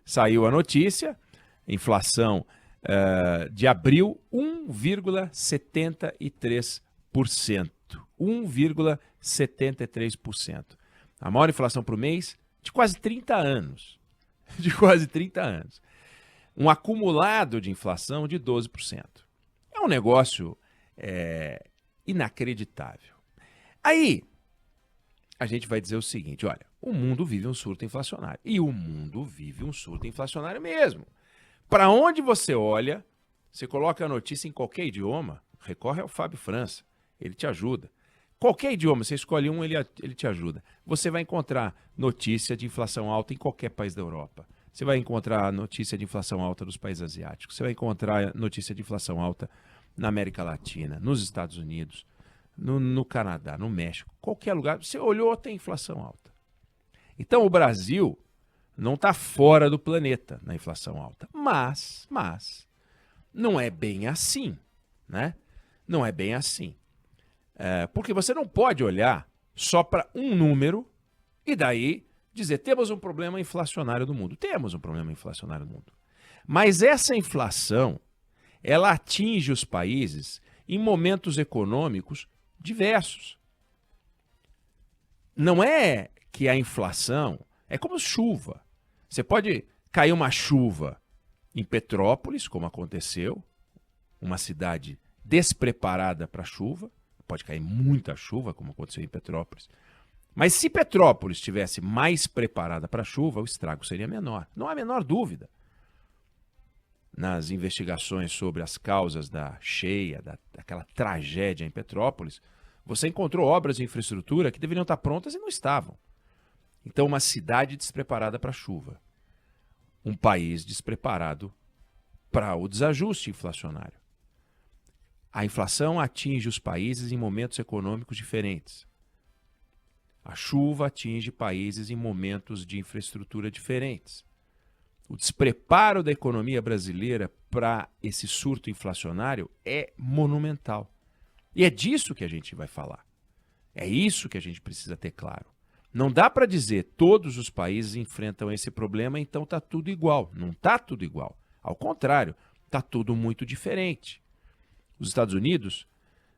Saiu a notícia, inflação de abril, 1,73%. 1,73%. A maior inflação por mês de quase 30 anos. De quase 30 anos. Um acumulado de inflação de 12%. É um negócio inacreditável. Aí, a gente vai dizer o seguinte, olha, o mundo vive um surto inflacionário. E o mundo vive um surto inflacionário mesmo. Para onde você olha, você coloca a notícia em qualquer idioma, recorre ao Fábio França, ele te ajuda. Qualquer idioma, você escolhe um, ele te ajuda. Você vai encontrar notícia de inflação alta em qualquer país da Europa. Você vai encontrar notícia de inflação alta nos países asiáticos. Você vai encontrar notícia de inflação alta na América Latina, nos Estados Unidos, no Canadá, no México. Qualquer lugar, você olhou, tem inflação alta. Então, o Brasil não está fora do planeta na inflação alta. Mas, não é bem assim, né? Não é bem assim. Porque você não pode olhar só para um número e daí dizer, temos um problema inflacionário no mundo. Temos um problema inflacionário no mundo. Mas essa inflação, ela atinge os países em momentos econômicos diversos. Não é que a inflação é como chuva. Você pode cair uma chuva em Petrópolis, como aconteceu, uma cidade despreparada para chuva, pode cair muita chuva, como aconteceu em Petrópolis. Mas se Petrópolis estivesse mais preparada para a chuva, o estrago seria menor. Não há a menor dúvida. Nas investigações sobre as causas da cheia, daquela tragédia em Petrópolis, você encontrou obras de infraestrutura que deveriam estar prontas e não estavam. Então, uma cidade despreparada para a chuva. Um país despreparado para o desajuste inflacionário. A inflação atinge os países em momentos econômicos diferentes. A chuva atinge países em momentos de infraestrutura diferentes. O despreparo da economia brasileira para esse surto inflacionário é monumental. E é disso que a gente vai falar. É isso que a gente precisa ter claro. Não dá para dizer todos os países enfrentam esse problema, então está tudo igual. Não está tudo igual. Ao contrário, está tudo muito diferente. Os Estados Unidos,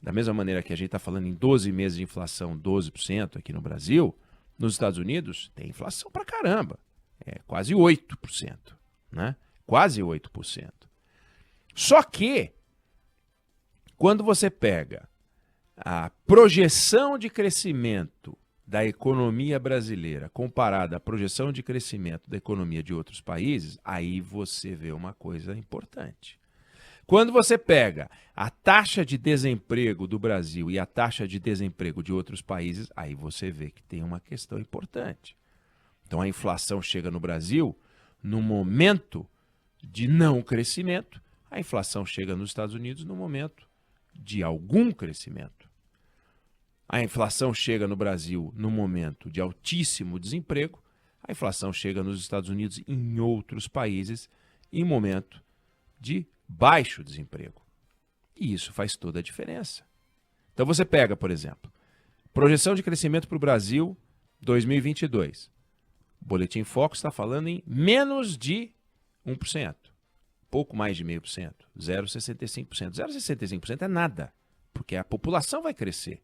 da mesma maneira que a gente está falando em 12 meses de inflação, 12% aqui no Brasil, nos Estados Unidos tem inflação para caramba. É quase 8%, né? Quase 8%. Só que, quando você pega a projeção de crescimento da economia brasileira comparada à projeção de crescimento da economia de outros países, aí você vê uma coisa importante. Quando você pega a taxa de desemprego do Brasil e a taxa de desemprego de outros países, aí você vê que tem uma questão importante. Então a inflação chega no Brasil no momento de não crescimento, a inflação chega nos Estados Unidos no momento de algum crescimento. A inflação chega no Brasil no momento de altíssimo desemprego, a inflação chega nos Estados Unidos e em outros países em momento de baixo desemprego. E isso faz toda a diferença. Então você pega, por exemplo, projeção de crescimento para o Brasil 2022. O Boletim Focus está falando em menos de 1%. Pouco mais de 0,5%. 0,65%. 0,65% é nada, porque a população vai crescer.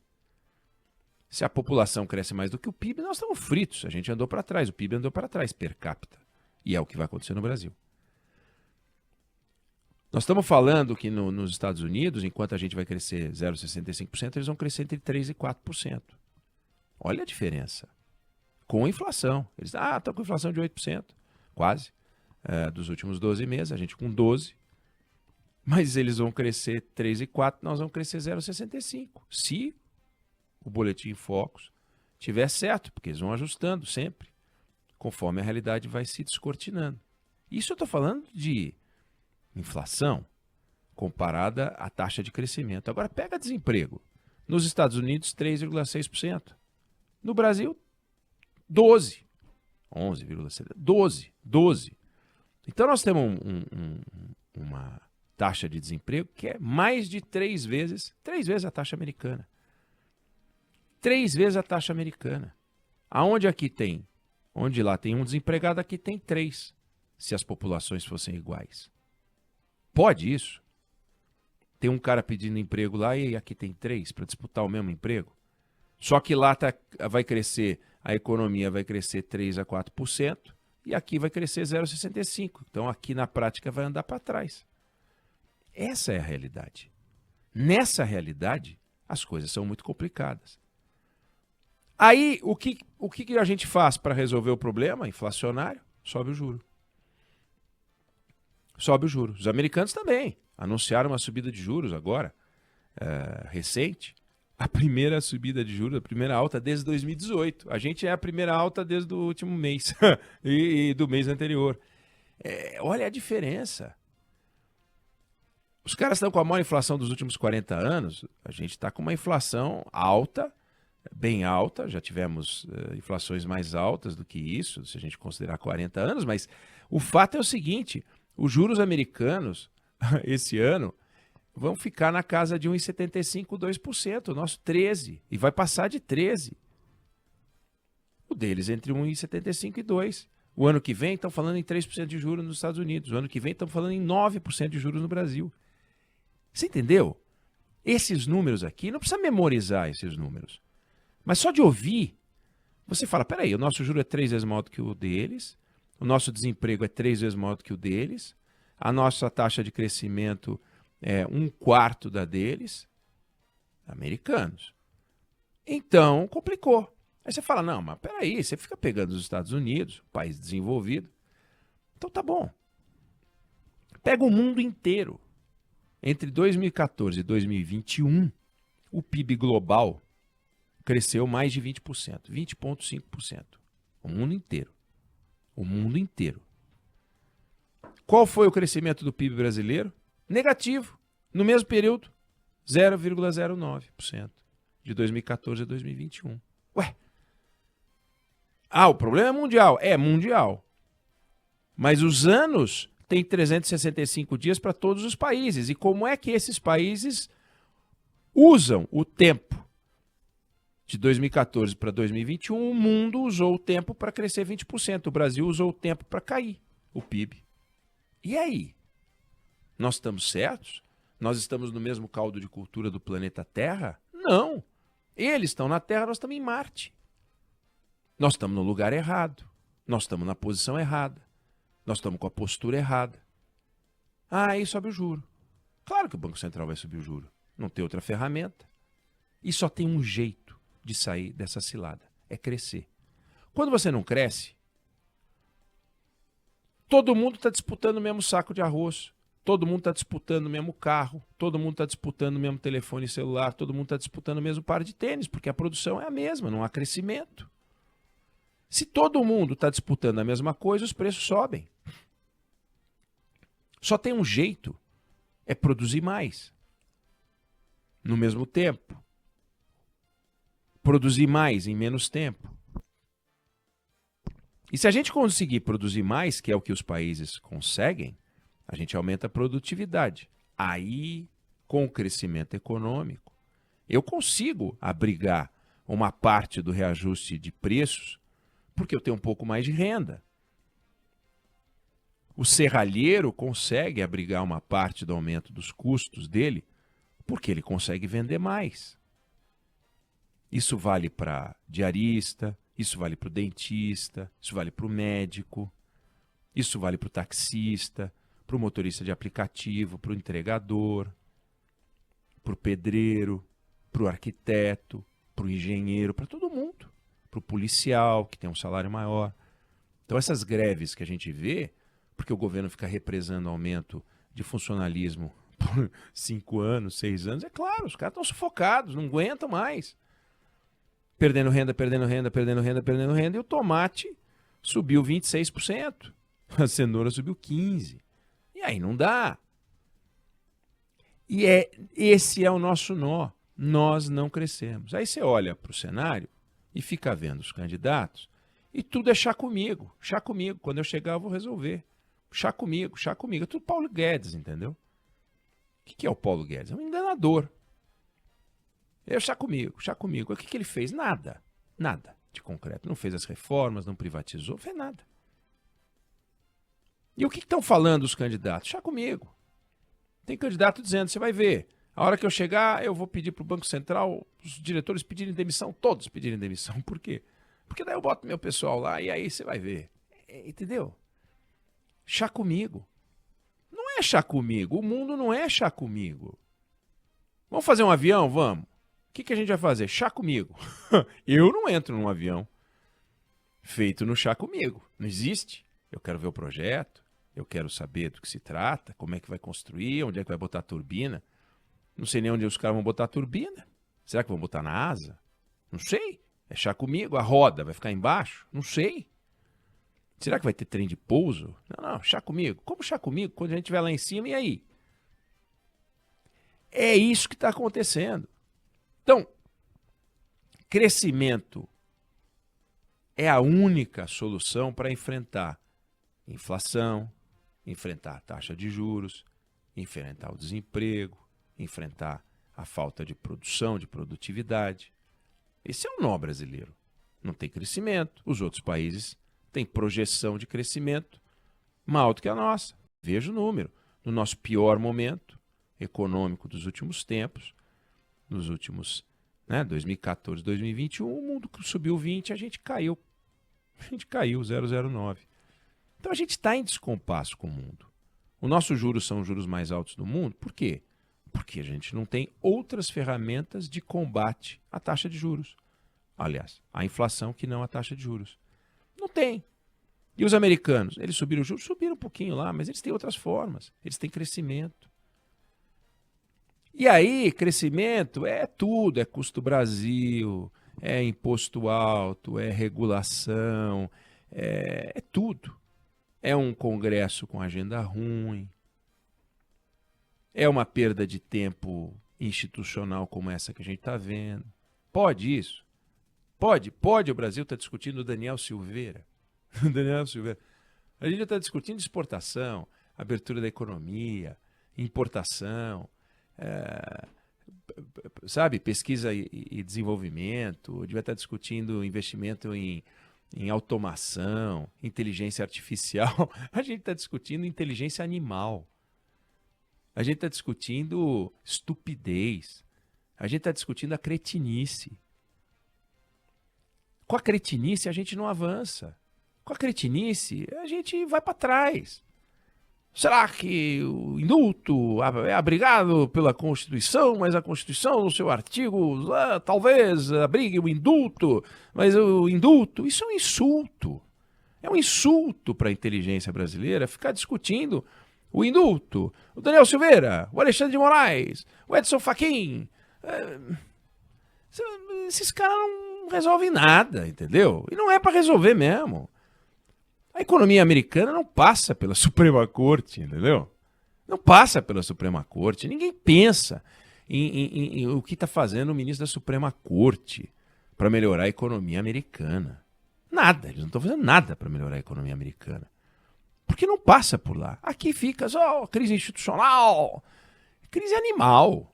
Se a população cresce mais do que o PIB, nós estamos fritos. A gente andou para trás, o PIB andou para trás per capita. E é o que vai acontecer no Brasil. Nós estamos falando que nos Estados Unidos, enquanto a gente vai crescer 0,65%, eles vão crescer entre 3% e 4%. Olha a diferença. Com inflação. Eles estão com inflação de 8%, quase, dos últimos 12 meses, a gente com 12%. Mas eles vão crescer 3% e 4%, nós vamos crescer 0,65%. Se o Boletim Focus tiver certo, porque eles vão ajustando sempre, conforme a realidade vai se descortinando. Isso eu estou falando de inflação comparada à taxa de crescimento. Agora pega desemprego. Nos Estados Unidos, 3,6%. No Brasil, 12%. 11,7%. 12%. Então nós temos uma taxa de desemprego que é mais de 3 vezes a taxa americana. 3 vezes a taxa americana. Aonde aqui tem? Onde lá tem um desempregado, aqui tem 3. se as populações fossem iguais? Pode isso? Tem um cara pedindo emprego lá e aqui tem 3 para disputar o mesmo emprego? Só que lá vai crescer, a economia vai crescer 3 a 4% e aqui vai crescer 0,65%. Então aqui na prática vai andar para trás. Essa é a realidade. Nessa realidade, as coisas são muito complicadas. Aí, o que a gente faz para resolver o problema inflacionário? Sobe o juro. Sobe o juro. Os americanos também anunciaram uma subida de juros agora, recente. A primeira subida de juros, a primeira alta desde 2018. A gente é a primeira alta desde o último mês e do mês anterior. Olha a diferença. Os caras estão com a maior inflação dos últimos 40 anos. A gente está com uma inflação alta, bem alta. Já tivemos inflações mais altas do que isso, se a gente considerar 40 anos. Mas o fato é o seguinte, os juros americanos, esse ano, vão ficar na casa de 1,75%, 2%, o nosso 13%, e vai passar de 13%. O deles entre 1,75% e 2%. O ano que vem estão falando em 3% de juros nos Estados Unidos, o ano que vem estão falando em 9% de juros no Brasil. Você entendeu? Esses números aqui, não precisa memorizar esses números, mas só de ouvir, você fala, peraí, o nosso juro é 3 vezes maior do que o deles, o nosso desemprego é 3 vezes maior do que o deles, a nossa taxa de crescimento é 1/4 da deles, americanos. Então, complicou. Aí você fala, não, mas peraí, você fica pegando os Estados Unidos, país desenvolvido. Então tá bom. Pega o mundo inteiro. Entre 2014 e 2021, o PIB global cresceu mais de 20%, 20,5%. O mundo inteiro. O mundo inteiro. Qual foi o crescimento do PIB brasileiro? Negativo. No mesmo período, 0,09%. De 2014 a 2021. Ué. O problema é mundial. É mundial. Mas os anos têm 365 dias para todos os países. E como é que esses países usam o tempo? De 2014 para 2021, o mundo usou o tempo para crescer 20%. O Brasil usou o tempo para cair o PIB. E aí? Nós estamos certos? Nós estamos no mesmo caldo de cultura do planeta Terra? Não. Eles estão na Terra, nós estamos em Marte. Nós estamos no lugar errado. Nós estamos na posição errada. Nós estamos com a postura errada. Aí sobe o juro. Claro que o Banco Central vai subir o juro. Não tem outra ferramenta. E só tem um jeito de sair dessa cilada. É crescer. Quando você não cresce, todo mundo está disputando o mesmo saco de arroz. Todo mundo está disputando o mesmo carro. Todo mundo está disputando o mesmo telefone celular. Todo mundo está disputando o mesmo par de tênis, porque a produção é a mesma, não há crescimento. Se todo mundo está disputando a mesma coisa, os preços sobem. Só tem um jeito, é produzir mais. No mesmo tempo. Produzir mais em menos tempo. E se a gente conseguir produzir mais, que é o que os países conseguem, a gente aumenta a produtividade. Aí, com o crescimento econômico, eu consigo abrigar uma parte do reajuste de preços porque eu tenho um pouco mais de renda. O serralheiro consegue abrigar uma parte do aumento dos custos dele porque ele consegue vender mais. Isso vale para diarista, isso vale para o dentista, isso vale para o médico, isso vale para o taxista, para o motorista de aplicativo, para o entregador, para o pedreiro, para o arquiteto, para o engenheiro, para todo mundo. Para o policial, que tem um salário maior. Então essas greves que a gente vê, porque o governo fica represando aumento de funcionalismo por 5 anos, 6 anos, é claro, os caras estão sufocados, não aguentam mais. Perdendo renda, perdendo renda, perdendo renda, perdendo renda, e o tomate subiu 26%, a cenoura subiu 15%. E aí não dá. E esse é o nosso nó. Nós não crescemos. Aí você olha para o cenário e fica vendo os candidatos e tudo é chá comigo. Chá comigo. Quando eu chegar eu vou resolver. Chá comigo, chá comigo. É tudo Paulo Guedes, entendeu? O que é o Paulo Guedes? É um enganador. Chá comigo, chá comigo. O que ele fez? Nada. Nada de concreto. Não fez as reformas, não privatizou, não fez nada. E o que estão falando os candidatos? Chá comigo. Tem candidato dizendo, você vai ver, a hora que eu chegar, eu vou pedir para o Banco Central, os diretores pedirem demissão, todos pedirem demissão. Por quê? Porque daí eu boto meu pessoal lá e aí você vai ver. Entendeu? Chá comigo. Não é chá comigo. O mundo não é chá comigo. Vamos fazer um avião? Vamos. O que a gente vai fazer? Chá comigo. Eu não entro num avião feito no chá comigo. Não existe. Eu quero ver o projeto. Eu quero saber do que se trata, como é que vai construir, onde é que vai botar a turbina. Não sei nem onde os caras vão botar a turbina. Será que vão botar na asa? Não sei. É chá comigo. A roda vai ficar embaixo? Não sei. Será que vai ter trem de pouso? Não, chá comigo. Como chá comigo? Quando a gente estiver lá em cima, e aí? É isso que está acontecendo. Então, crescimento é a única solução para enfrentar inflação, enfrentar a taxa de juros, enfrentar o desemprego, enfrentar a falta de produção, de produtividade. Esse é o nó brasileiro. Não tem crescimento. Os outros países têm projeção de crescimento maior do que a nossa. Veja o número. No nosso pior momento econômico dos últimos tempos, nos últimos 2014, 2021, o mundo subiu 20, a gente caiu 0,09. Então a gente está em descompasso com o mundo. Os nossos juros são os juros mais altos do mundo. Por quê? Porque a gente não tem outras ferramentas de combate à taxa de juros. Aliás, à inflação que não à taxa de juros. Não tem. E os americanos? Eles subiram os juros? Subiram um pouquinho lá, mas eles têm outras formas. Eles têm crescimento. E aí, crescimento é tudo. É custo Brasil, é imposto alto, é regulação, é tudo. É um Congresso com agenda ruim. É uma perda de tempo institucional como essa que a gente está vendo. Pode isso? Pode o Brasil estar discutindo o Daniel Silveira. Daniel Silveira. A gente já está discutindo exportação, abertura da economia, importação, pesquisa e desenvolvimento. A gente vai estar discutindo investimento em automação, inteligência artificial. A gente está discutindo inteligência animal. A gente está discutindo estupidez. A gente está discutindo a cretinice. Com a cretinice a gente não avança. Com a cretinice a gente vai para trás. Será que o indulto é abrigado pela Constituição, mas a Constituição, no seu artigo, talvez abrigue o indulto, mas o indulto, isso é um insulto. É um insulto para a inteligência brasileira ficar discutindo o indulto. O Daniel Silveira, o Alexandre de Moraes, o Edson Fachin. Esses caras não resolvem nada, entendeu? E não é para resolver mesmo. A economia americana não passa pela Suprema Corte, entendeu? Não passa pela Suprema Corte. Ninguém pensa em o que está fazendo o ministro da Suprema Corte para melhorar a economia americana. Nada, eles não estão fazendo nada para melhorar a economia americana. Porque não passa por lá. Aqui fica só crise institucional, crise animal.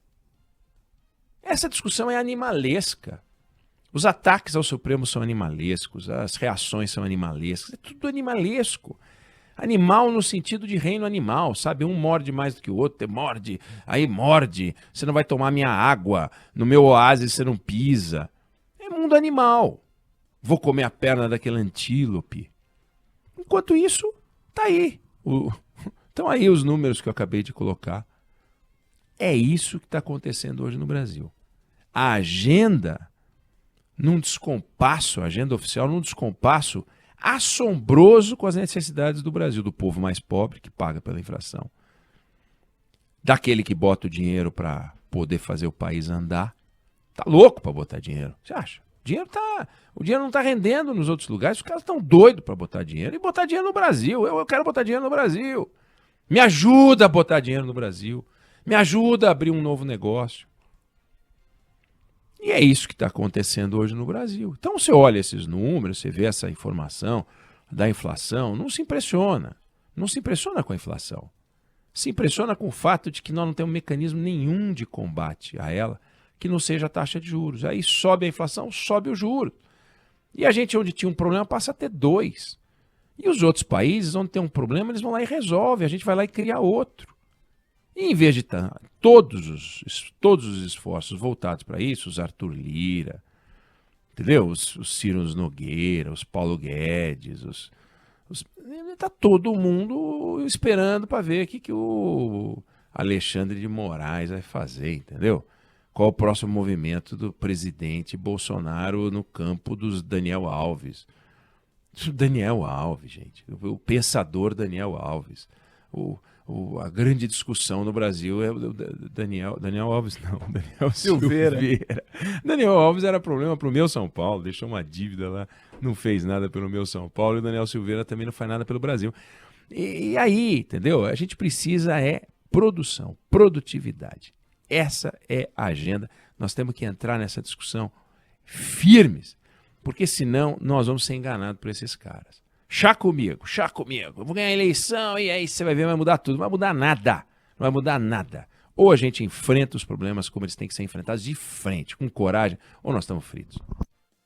Essa discussão é animalesca. Os ataques ao Supremo são animalescos, as reações são animalescas, é tudo animalesco. Animal no sentido de reino animal, sabe? Um morde mais do que o outro, morde, aí morde, você não vai tomar minha água, no meu oásis você não pisa. É mundo animal. Vou comer a perna daquele antílope. Enquanto isso, tá aí. Estão aí os números que eu acabei de colocar. É isso que está acontecendo hoje no Brasil. A agenda num descompasso, a agenda oficial num descompasso assombroso com as necessidades do Brasil, do povo mais pobre que paga pela inflação, daquele que bota o dinheiro para poder fazer o país andar. Tá louco para botar dinheiro, você acha? O dinheiro não está rendendo nos outros lugares, os caras estão doidos para botar dinheiro e botar dinheiro no Brasil. Eu quero botar dinheiro no Brasil. Me ajuda a botar dinheiro no Brasil. Me ajuda a abrir um novo negócio. E é isso que está acontecendo hoje no Brasil. Então você olha esses números, você vê essa informação da inflação, não se impressiona. Não se impressiona com a inflação. Se impressiona com o fato de que nós não temos mecanismo nenhum de combate a ela que não seja a taxa de juros. Aí sobe a inflação, sobe o juro. E a gente, onde tinha um problema, passa a ter dois. E os outros países, onde tem um problema, eles vão lá e resolvem. A gente vai lá e cria outro. E em vez de todos os esforços voltados para isso, os Arthur Lira, entendeu? Os Ciro Nogueira, os Paulo Guedes, tá todo mundo esperando para ver o que o Alexandre de Moraes vai fazer, entendeu? Qual o próximo movimento do presidente Bolsonaro no campo dos Daniel Alves. O Daniel Alves, gente. O pensador Daniel Alves. A grande discussão no Brasil é o Daniel Alves, não. Daniel Silveira. Daniel Alves era problema para o meu São Paulo. Deixou uma dívida lá. Não fez nada pelo meu São Paulo. E o Daniel Silveira também não faz nada pelo Brasil. E aí, entendeu? A gente precisa produção, produtividade. Essa é a agenda. Nós temos que entrar nessa discussão firmes, porque senão nós vamos ser enganados por esses caras. Chá comigo, eu vou ganhar a eleição e aí você vai ver, vai mudar tudo. Não vai mudar nada, não vai mudar nada. Ou a gente enfrenta os problemas como eles têm que ser enfrentados de frente, com coragem, ou nós estamos fritos.